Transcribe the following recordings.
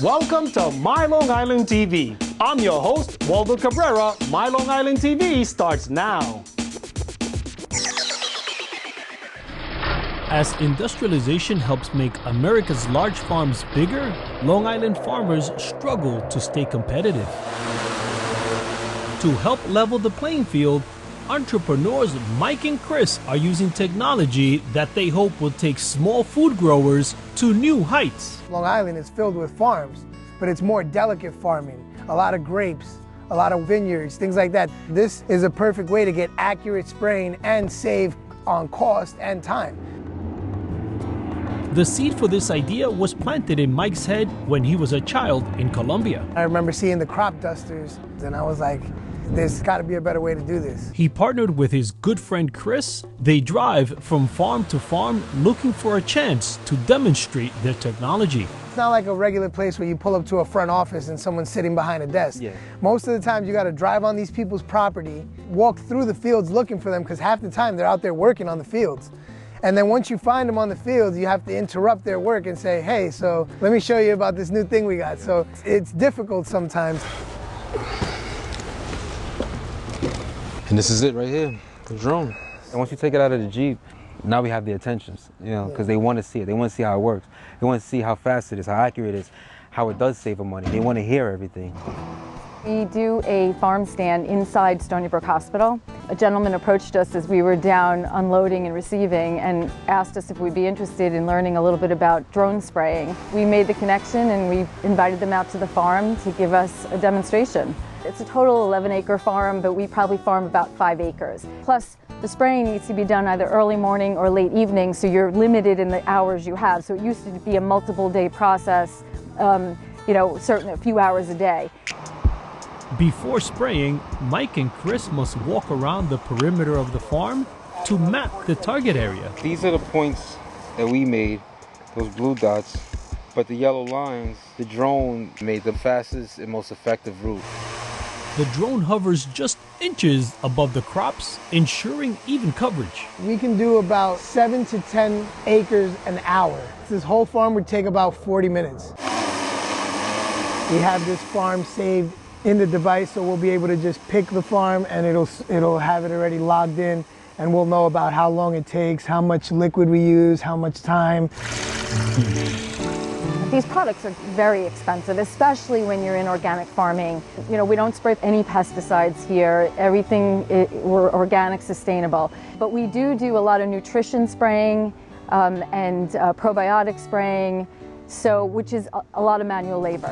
Welcome to My Long Island TV. I'm your host, Waldo Cabrera. My Long Island TV starts now. As industrialization helps make America's large farms bigger, Long Island farmers struggle to stay competitive. To help level the playing field, entrepreneurs Mike and Chris are using technology that they hope will take small food growers to new heights. Long Island is filled with farms, but it's more delicate farming. A lot of grapes, a lot of vineyards, things like that. This is a perfect way to get accurate spraying and save on cost and time. The seed for this idea was planted in Mike's head when he was a child in Colombia. I remember seeing the crop dusters, and I was like, there's got to be a better way to do this. He partnered with his good friend Chris. They drive from farm to farm looking for a chance to demonstrate their technology. It's not like a regular place where you pull up to a front office and someone's sitting behind a desk. Yeah. Most of the time you got to drive on these people's property, walk through the fields looking for them, because half the time they're out there working on the fields. And then once you find them on the fields, you have to interrupt their work and say, hey, so let me show you about this new thing we got. So it's difficult sometimes. And this is it right here, the drone. And once you take it out of the Jeep, now we have the attentions, you know, because they want to see it. They want to see how it works. They want to see how fast it is, how accurate it is, how it does save them money. They want to hear everything. We do a farm stand inside Stony Brook Hospital. A gentleman approached us as we were down unloading and receiving and asked us if we'd be interested in learning a little bit about drone spraying. We made the connection and we invited them out to the farm to give us a demonstration. It's a total 11-acre farm, but we probably farm about 5 acres. Plus, the spraying needs to be done either early morning or late evening, so you're limited in the hours you have. So it used to be a multiple-day process, you know, a few hours a day. Before spraying, Mike and Chris must walk around the perimeter of the farm to map the target area. These are the points that we made, those blue dots, but the yellow lines, the drone made the fastest and most effective route. The drone hovers just inches above the crops, ensuring even coverage. We can do about 7 to 10 acres an hour. This whole farm would take about 40 minutes. We have this farm saved in the device, so we'll be able to just pick the farm and it'll have it already logged in, and we'll know about how long it takes, how much liquid we use, how much time. These products are very expensive, especially when you're in organic farming. You know, we don't spray any pesticides here. Everything, we're organic, sustainable. But we do a lot of nutrition spraying and probiotic spraying, which is a lot of manual labor.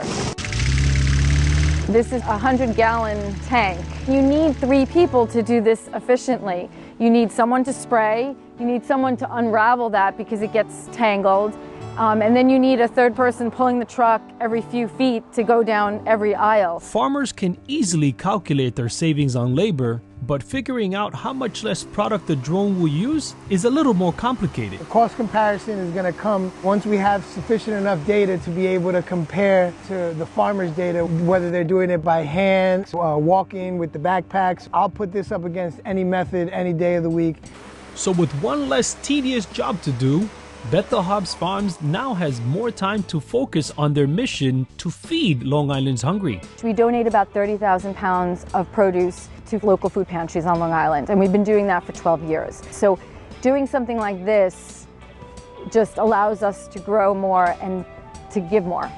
This is a 100-gallon tank. You need 3 people to do this efficiently. You need someone to spray, you need someone to unravel that because it gets tangled, and then you need a 3rd person pulling the truck every few feet to go down every aisle. Farmers can easily calculate their savings on labor, but figuring out how much less product the drone will use is a little more complicated. The cost comparison is going to come once we have sufficient enough data to be able to compare to the farmer's data, whether they're doing it by hand, walking with the backpacks. I'll put this up against any method, any day of the week. So with one less tedious job to do, Bethel Hobbs Farms now has more time to focus on their mission to feed Long Island's hungry. We donate about 30,000 pounds of produce to local food pantries on Long Island, and we've been doing that for 12 years. So doing something like this just allows us to grow more and to give more.